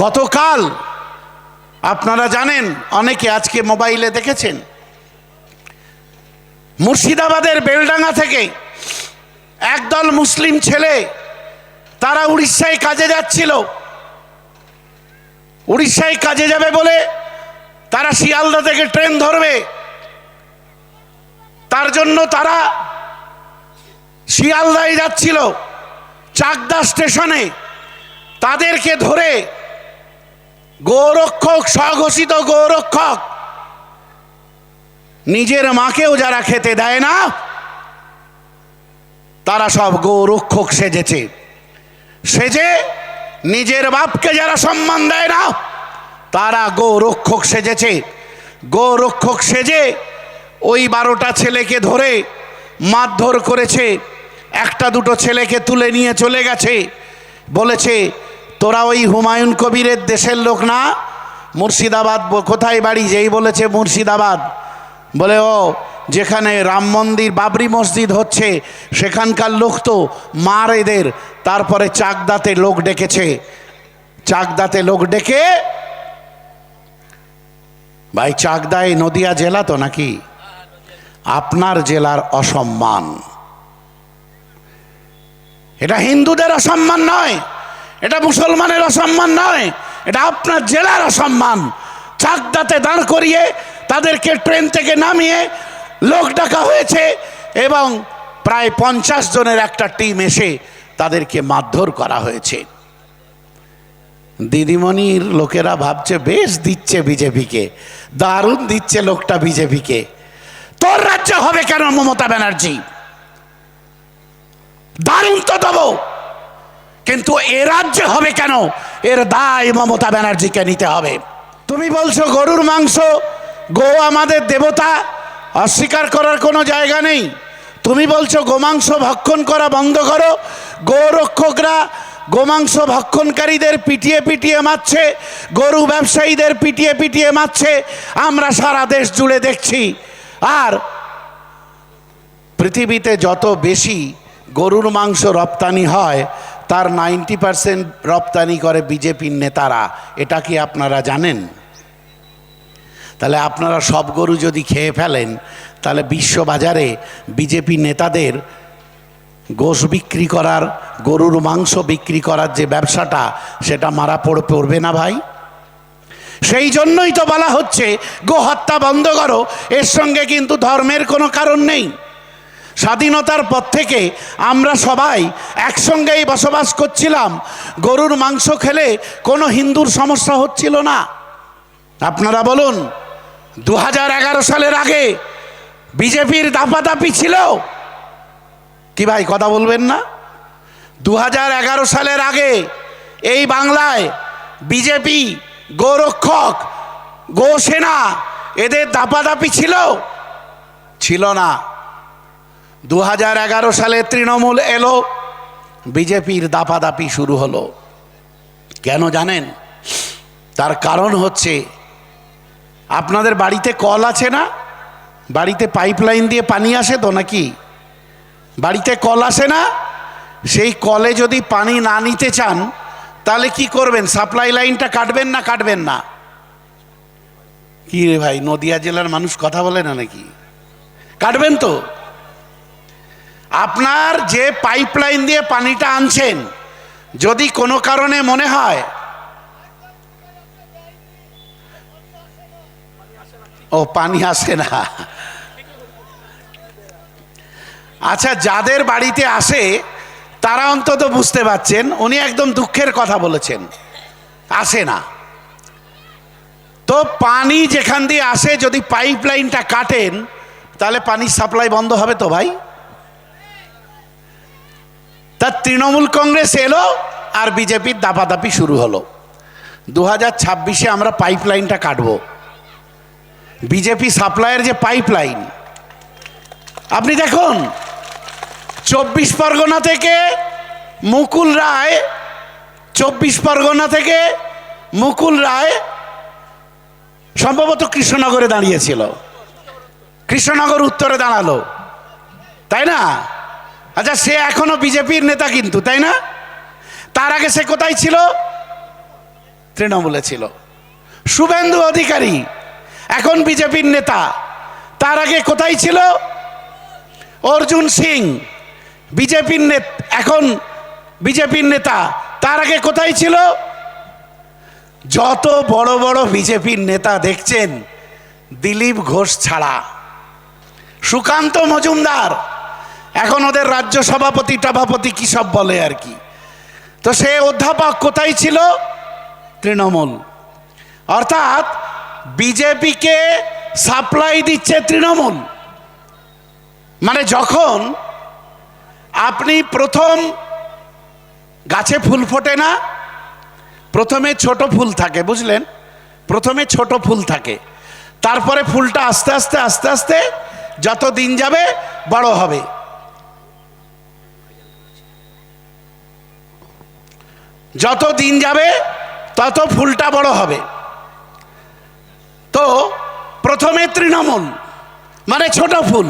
গতকাল আপনারা জানেন, অনেকে আজকে মোবাইলে দেখেছেন, মুর্শিদাবাদের বেলডাঙ্গা থেকে একদল মুসলিম ছেলে তারা উড়িষ্যায় কাজে যাচ্ছিল। উড়িষ্যায় কাজে যাবে বলে তারা শিয়ালদা থেকে ট্রেন ধরবে, তার জন্য তারা শিয়ালদায় যাচ্ছিল। চাকদা স্টেশনে তাদেরকে ধরে গোরক্ষক, স্বঘোষিত গোরক্ষক, নিজের মাকেও যারা খেতে দেয় না তারা সব গোরক্ষক সেজেছে। সেজে নিজের বাপকে যারা সম্মান দেয় না তারা গোরক্ষক সেজেছে। গোরক্ষক সেজে ওই 12টা ছেলেকে ধরে মারধর করেছে। একটা দুটো ছেলেকে তুলে নিয়ে চলে গেছে, বলেছে তোরা ওই হুমায়ুন কবিরের দেশের লোক না? মুর্শিদাবাদ। কোথায় বাড়ি? যেই বলেছে মুর্শিদাবাদ, বলে ও যেখানে রাম মন্দির, বাবরি মসজিদ হচ্ছে সেখানকার লোক তো, মার এদের। তারপরে চাকদাতে লোক ডেকেছে। চাকদাতে লোক ডেকে, ভাই চাকদায় নদিয়া জেলা তো নাকি? আপনার জেলার অসম্মান, এটা হিন্দুদের অসম্মান নয়, এটা মুসলমানের অসম্মান নয়, এটা আপনার জেলার অসম্মান। চাকদাতে দাঁড় করিয়ে তাদেরকে ট্রেন থেকে নামিয়ে লোক ডাকা হয়েছে এবং প্রায় 50 জনের একটা টিম এসে তাদেরকে মারধর করা হয়েছে। দিদিমণির লোকেরা ভাবছে বেশ দিচ্ছে বিজেপিকে, দারুণ দিচ্ছে লোকটা বিজেপিকে। তোর রাজ্যে হবে কেন মমতা ব্যানার্জি? দারুণ তো দেবো, কিন্তু এ রাজ্যে হবে কেন? এর দায় মমতা ব্যানার্জিকে নিতে হবে। তুমি বলছো গরুর মাংস, গো আমাদের দেবতা, অস্বীকার করার কোনো জায়গা নেই। তুমি বলছো গোমাংস ভক্ষণ করা বন্ধ করো। গোরক্ষকরা গোমাংস ভক্ষণকারীদের পিটিয়ে পিটিয়ে মারছে, গরু ব্যবসায়ীদের পিটিয়ে পিটিয়ে মারছে, আমরা সারা দেশ জুড়ে দেখছি। আর পৃথিবীতে যত বেশি গরুর মাংস রপ্তানি হয় তার 90% রপ্তানি করে বিজেপির নেতারা। এটা কি আপনারা জানেন? তাহলে আপনারা সব গরু যদি খেয়ে ফেলেন তাহলে বিশ্ববাজারে বিজেপি নেতাদের গোশ বিক্রি করার, গরুর মাংস বিক্রি করার যে ব্যবসাটা, সেটা মারা পড়বে না ভাই? সেই জন্যই তো বলা হচ্ছে গো হত্যা বন্ধ করো। এর সঙ্গে কিন্তু ধর্মের কোনো কারণ নেই। স্বাধীনতার পর থেকে আমরা সবাই একসঙ্গেই বসবাস করছিলাম। গরুর মাংস খেলে কোনো হিন্দুর সমস্যা হচ্ছিল না। আপনারা বলুন, 2011 সালের আগে বিজেপির দাপাদাপি ছিল কি ভাই? কথা বলবেন না? 2011 সালের আগে এই বাংলায় বিজেপি, গোরক্ষক, গোসেনা এদের দাপাদাপি ছিল? ছিল না। 2011 সালে তৃণমূল এলো, বিজেপির দাপাদাপি শুরু হলো। কেন জানেন? তার কারণ হচ্ছে, আপনাদের বাড়িতে কল আছে না? বাড়িতে পাইপলাইন দিয়ে পানি আসে তো নাকি? বাড়িতে কল আসে না? সেই কলে যদি পানি না নিতে চান তাহলে কি করবেন? সাপ্লাই লাইনটা কাটবেন না কাটবেন না? কি রে ভাই, নদিয়া জেলার মানুষ কথা বলে না নাকি? কাটবেন তো। আপনার যে পাইপলাইন দিয়ে পানিটা আনছেন, যদি কোনো কারণে মনে হয় ও পানি আসে না, আচ্ছা যাদের বাড়িতে আসে তারা অন্তত বুঝতে পারছেন, উনি একদম দুঃখের কথা বলেছেন, আসে না। তো পানি যেখান দিয়ে আসে যদি পাইপ লাইনটা কাটেন তাহলে পানির সাপ্লাই বন্ধ হবে তো ভাই? তার তৃণমূল কংগ্রেস এলো আর বিজেপির দাপাদাপি শুরু হলো। 2026-এ আমরা পাইপ লাইনটা কাটবো। বিজেপি সাপ্লাইয়ের যে পাইপ লাইন, আপনি দেখুন 24 পরগনা থেকে মুকুল রায়, 24 পরগনা থেকে মুকুল রায় সম্ভবত কৃষ্ণনগরে দাঁড়িয়েছিল, কৃষ্ণনগর উত্তরে দাঁড়ালো, তাই না? আচ্ছা, সে এখনো বিজেপির নেতা কিন্তু, তাই না? তার আগে সে কোথায় ছিল? তৃণমূলে ছিল। শুভেন্দু অধিকারী এখন বিজেপির নেতা, তার আগে কোথায় ছিল? অর্জুন সিং বিজেপির নেতা, এখন বিজেপির নেতা, তার আগে কোথায় ছিল? যত বড় বড় বিজেপির নেতা দেখছেন, দিলীপ ঘোষ ছাড়া, সুকান্ত মজুমদার এখন ওদের রাজ্য সভাপতি টাভাপতি কি সব বলে আর কি, তো সে অধ্যাপক কোথায় ছিল? তৃণমূল। অর্থাৎ বিজেপিকে সাপ্লাই দিচ্ছে তৃণমূল। মানে যখন আপনি প্রথম গাছে ফুল ফোটে না, প্রথমে ছোট ফুল থাকে, বুঝলেন? প্রথমে ছোট ফুল থাকে, তারপরে ফুলটা আস্তে আস্তে আস্তে আস্তে যত দিন যাবে বড় হবে। যত দিন যাবে তত ফুলটা বড় হবে। তো প্রথমে তৃণমূল মানে ছোট ফুল,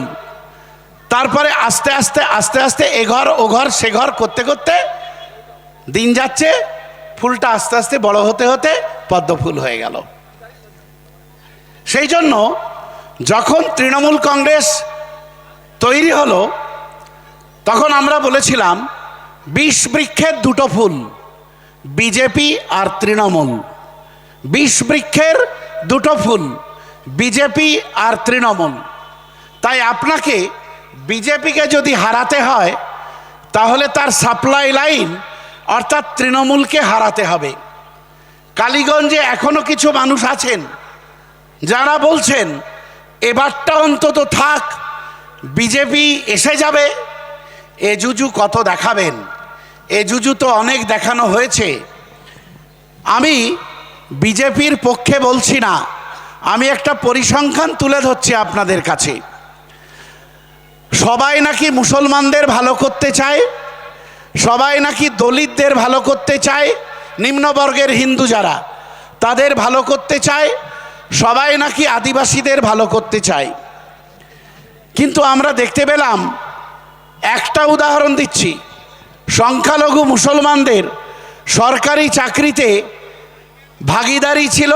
তারপরে আস্তে আস্তে আস্তে আস্তে এঘর ওঘর সে ঘর করতে করতে দিন যাচ্ছে, ফুলটা আস্তে আস্তে বড় হতে হতে পদ্ম ফুল হয়ে গেল। সেই জন্য যখন তৃণমূল কংগ্রেস তৈরি হলো, তখন আমরা বলেছিলাম ২০ বৃক্ষের দুটো ফুল, বিজেপি আর তৃণমূল। ২০ বৃক্ষের দুটো ফুল, বিজেপি আর তৃণমূল। তাই আপনাকে বিজেপিকে যদি হারাতে হয়, তাহলে তার সাপ্লাই লাইন অর্থাৎ তৃণমূলকে হারাতে হবে। কালীগঞ্জে এখনো কিছু মানুষ আছেন যারা বলছেন এবারটা অন্তত থাক, বিজেপি এসে যাবে। এ জুজু কত দেখাবেন? এ জুজু তো অনেক দেখানো হয়েছে। আমি বিজেপির পক্ষে বলছি না, আমি একটা পরিসংখ্যান তুলে ধরছি আপনাদের কাছে। সবাই নাকি মুসলমানদের ভালো করতে চায়, সবাই নাকি দলিতদের ভালো করতে চায়, নিম্নবর্গের হিন্দু যারা তাদের ভালো করতে চায়, সবাই নাকি আদিবাসীদের ভালো করতে চায়। কিন্তু আমরা দেখতে পেলাম, একটা উদাহরণ দিচ্ছি, সংখ্যালঘু মুসলমানদের সরকারি চাকরিতে ভাগিদারি ছিল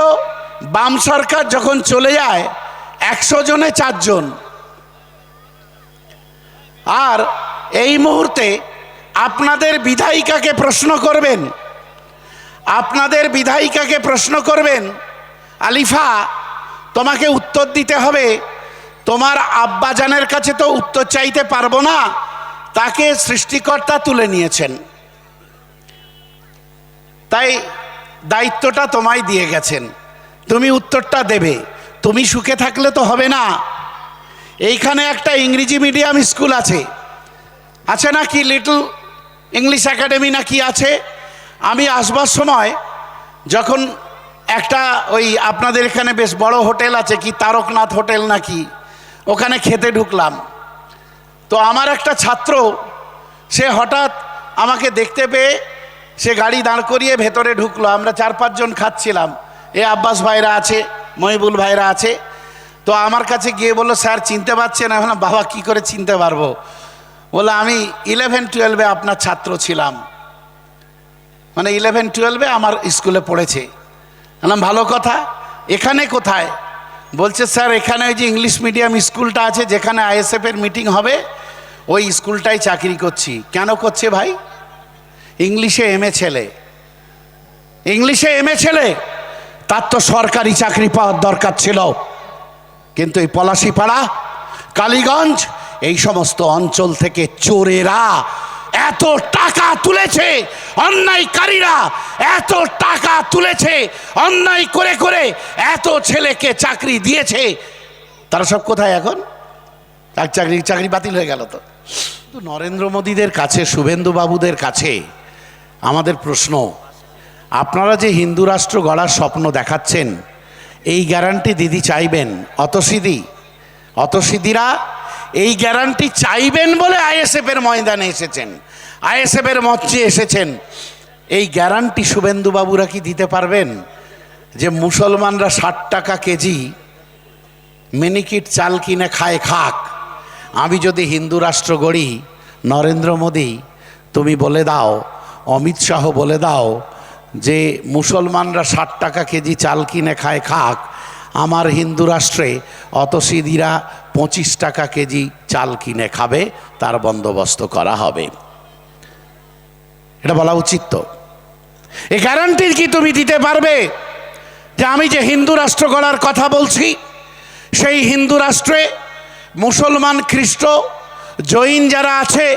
বাম সরকার যখন চলে যায় ১০০ জনে ৪ জন। আর এই মুহূর্তে আপনাদের বিধায়িকাকে প্রশ্ন করবেন, আপনাদের বিধায়িকাকে প্রশ্ন করবেন, আলিফা তোমাকে উত্তর দিতে হবে, তোমার আব্বাজানের কাছে তো উত্তর চাইতে পারবো না, তাকে সৃষ্টিকর্তা তুলে নিয়েছেন, তাই দায়িত্বটা তোমায় দিয়ে গেছেন, তুমি উত্তরটা দেবে। তুমি সুখে থাকলে তো হবে না। এইখানে একটা ইংরেজি মিডিয়াম স্কুল আছে না কি, লিটল ইংলিশ একাডেমি না কি আছে। আমি আসবার সময় যখন একটা ওই আপনাদের এখানে বেশ বড় হোটেল আছে কি, তারকনাথ হোটেল নাকি, ওখানে খেতে ঢুকলাম। তো আমার একটা ছাত্র, সে হঠাৎ আমাকে দেখতে পেয়ে সে গাড়ি দাঁড় করিয়ে ভেতরে ঢুকলো। আমরা ৪-৫ জন খাচ্ছিলাম, এ আব্বাস ভাইরা আছে, মহিবুল ভাইরা আছে। তো আমার কাছে গিয়ে বললো, স্যার চিনতে পারছেন? এখন বাবা কি করে চিনতে পারবো? বলে আমি 11-12-এ আপনার ছাত্র ছিলাম, মানে 11-12-এ আমার স্কুলে পড়েছে। বললাম ভালো কথা, এখানে কোথায়? বলছে স্যার এখানে ওই যে ইংলিশ মিডিয়াম স্কুলটা আছে যেখানে আইএসএফের মিটিং হবে, ওই স্কুলটাই চাকরি করছি। কেন করছে ভাই? ইংলিশে এমএ ছেলে, ইংলিশে এমএ ছেলে, তার তো সরকারি চাকরি পাওয়ার দরকার ছিল। কিন্তু এই পলাশীপাড়া, কালীগঞ্জ, এই সমস্ত অঞ্চল থেকে চোরেরা এত টাকা তুলেছে, অন্যায়কারীরা এত টাকা তুলেছে, অন্যায় করে করে এত ছেলেকে চাকরি দিয়েছে, তারা সব কোথায় এখন? চাকরি বাতিল হয়ে গেল। তো নরেন্দ্র মোদীদের কাছে, শুভেন্দু বাবুদের কাছে আমাদের প্রশ্ন, আপনারা যে হিন্দু রাষ্ট্র গড়ার স্বপ্ন দেখাচ্ছেন, এই গ্যারান্টি দিদি চাইবেন? অতসিদিরা এই গ্যারান্টি চাইবেন বলে আইএসএফের ময়দানে এসেছেন, আইএসএফের মঞ্চে এসেছেন। এই গ্যারান্টি শুভেন্দু বাবুরা কি দিতে পারবেন যে মুসলমানরা 60 টাকা কেজি মিনিকিট চাল কিনে খায়, খাক, আমি যদি হিন্দু রাষ্ট্র গড়ি, নরেন্দ্র মোদী তুমি বলে দাও, অমিত শাহ বলে দাও যে মুসলমানরা 60 টাকা কেজি চাল কিনে খায় খাক, আমার হিন্দু রাষ্ট্রে অতসিদিরা 25 টাকা কেজি চাল কিনে খাবে, তার বন্দোবস্ত করা হবে। এটা বলা উচিত তো? এই গ্যারান্টি কি তুমি দিতে পারবে যে আমি যে হিন্দু রাষ্ট্র গড়ার কথা বলছি, সেই হিন্দু রাষ্ট্রে মুসলমান, খ্রিস্ট, জৈন যারা আছে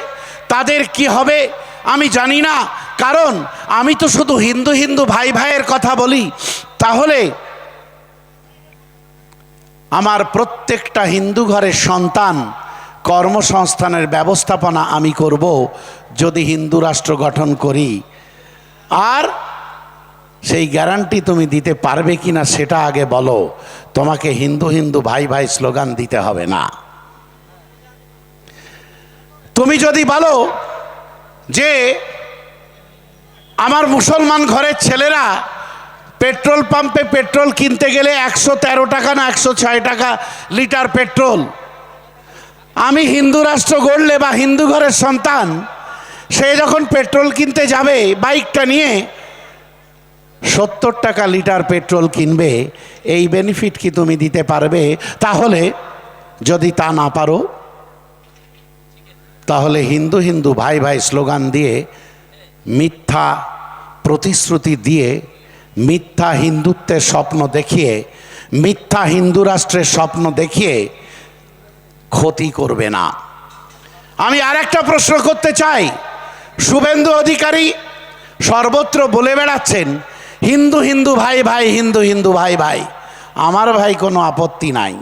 তাদের কি হবে আমি জানি না, কারণ আমি তো শুধু হিন্দু হিন্দু ভাই ভাইয়ের কথা বলি। তাহলে আমার প্রত্যেকটা হিন্দু ঘরের সন্তান কর্মসংস্থানের ব্যবস্থাপনা আমি করব যদি হিন্দু রাষ্ট্র গঠন করি। আর সেই গ্যারান্টি তুমি দিতে পারবে কিনা সেটা আগে বলো। তোমাকে হিন্দু হিন্দু ভাই ভাই স্লোগান দিতে হবে না। তুমি যদি বলো যে আমার মুসলমান ঘরের ছেলেরা পেট্রোল পাম্পে পেট্রোল কিনতে গেলে 113 টাকা না 106 টাকা লিটার পেট্রোল, আমি হিন্দু রাষ্ট্র গড়লে বা হিন্দু ঘরের সন্তান সে যখন পেট্রোল কিনতে যাবে বাইকটা নিয়ে 70 টাকা লিটার পেট্রোল কিনবে, এই বেনিফিট কি তুমি দিতে পারবে? তাহলে যদি তা না পারো, তাহলে হিন্দু হিন্দু ভাই ভাই স্লোগান দিয়ে, মিথ্যা প্রতিশ্রুতি দিয়ে, মিথ্যা হিন্দুত্বের স্বপ্ন দেখিয়ে, মিথ্যা হিন্দু রাষ্ট্রের স্বপ্ন দেখিয়ে ক্ষতি করবে না। আমি আর একটা প্রশ্ন করতে চাই। শুভেন্দু অধিকারী সর্বত্র বলে বেড়াচ্ছেন হিন্দু হিন্দু ভাই ভাই, হিন্দু হিন্দু ভাই ভাই। আমার ভাই কোনো আপত্তি নাই,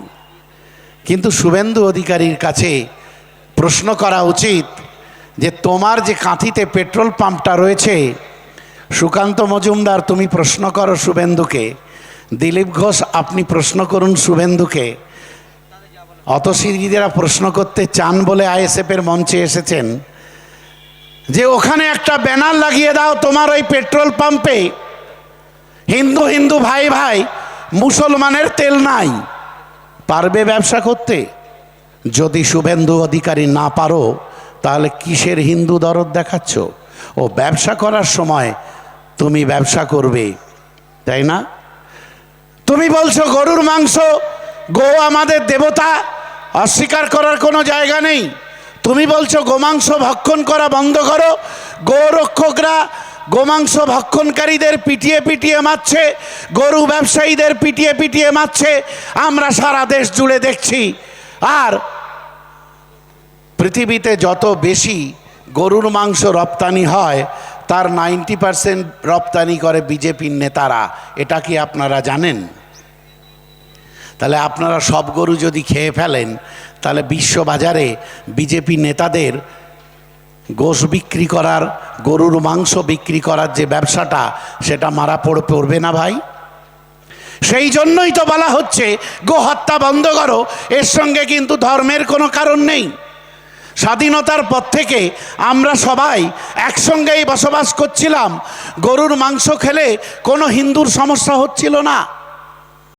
কিন্তু শুভেন্দু অধিকারীর কাছে প্রশ্ন করা উচিত যে তোমার যে কাঁথিতে পেট্রোল পাম্পটা রয়েছে, সুকান্ত মজুমদার তুমি প্রশ্ন করো শুভেন্দুকে, দিলীপ ঘোষ আপনি প্রশ্ন করুন শুভেন্দুকে, অতসিদিরা প্রশ্ন করতে চান বলে আইএসএফের মঞ্চে এসেছেন যে ওখানে একটা ব্যানার লাগিয়ে দাও তোমার ওই পেট্রোল পাম্পে, হিন্দু হিন্দু ভাই ভাই, মুসলমানের তেল নাই। পারবে ব্যবসা করতে? যদি শুভেন্দু অধিকারী না পারো, তাহলে কিসের হিন্দু দরদ দেখাচ্ছ? ও ব্যবসা করার সময় তুমি ব্যবসা করবে, তাই না? তুমি বলছো গরুর মাংস, গো আমাদের দেবতা, অস্বীকার করার কোনো জায়গা নেই। তুমি বলছো গোমাংস ভক্ষণ করা বন্ধ করো, গোরক্ষকরা গোমাংস ভক্ষণকারীদের পিটিয়ে পিটিয়ে মারছে, গরু ব্যবসায়ীদের পিটিয়ে পিটিয়ে মারছে, আমরা সারা দেশ জুড়ে দেখছি। আর পৃথিবীতে যত বেশি গরুর মাংস রপ্তানি হয় তার 90% রপ্তানি করে বিজেপির নেতারা। এটা কি আপনারা জানেন? তাহলে আপনারা সব গরু যদি খেয়ে ফেলেন, তাহলে বিশ্ববাজারে বিজেপি নেতাদের গোশ বিক্রি করার, গরুর মাংস বিক্রি করার যে ব্যবসাটা, সেটা মারা পড়বে না ভাই? সেই জন্যই তো বলা হচ্ছে গো হত্যা বন্ধ করো। এর সঙ্গে কিন্তু ধর্মের কোনো কারণ নেই। স্বাধীনতার পর থেকে আমরা সবাই একসঙ্গেই বসবাস করছিলাম, গরুর মাংস খেলে কোনো হিন্দুর সমস্যা হচ্ছিল না।